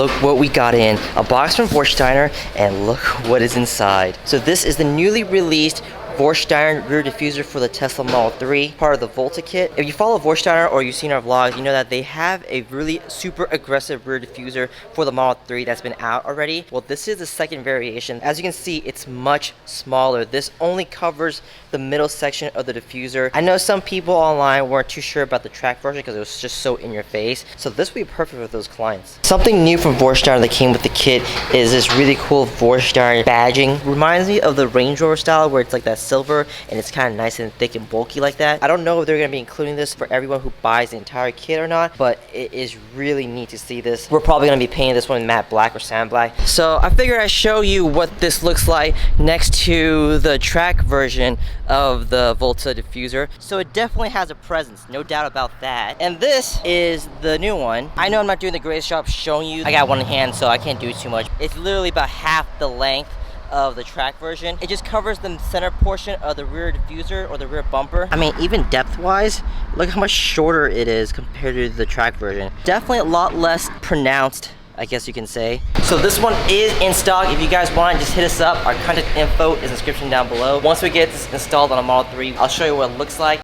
look what we got in. A box from Vorsteiner, and look what is inside. So this is the newly released Vorsteiner rear diffuser for the Tesla Model 3, part of the Volta kit. If you follow Vorsteiner or you've seen our vlogs, you know that they have a really super aggressive rear diffuser for the Model 3 that's been out already. Well, this is the second variation. As you can see, it's much smaller. This only covers the middle section of the diffuser. I know some people online weren't too sure about the track version because it was just so in your face. So this would be perfect with those clients. Something new from Vorsteiner that came with the kit is this really cool Vorsteiner badging. Reminds me of the Range Rover style where it's like that silver and it's kind of nice and thick and bulky like that. I don't know if they're going to be including this for everyone who buys the entire kit or not, but it is really neat to see this. We're probably going to be painting this one in matte black or sand black. So I figured I'd show you what this looks like next to the track version of the Volta diffuser. So it definitely has a presence, no doubt about that. And this is the new one. I know I'm not doing the greatest job showing you. I got one hand, so I can't do too much. It's literally about half the length of the track version. It just covers the center portion of the rear diffuser or the rear bumper. I mean, even depth wise, look how much shorter it is compared to the track version. Definitely a lot less pronounced, I guess you can say. So this one is in stock. If you guys want, just hit us up. Our contact info is in the description down below. Once we get this installed on a Model 3, I'll show you what it looks like.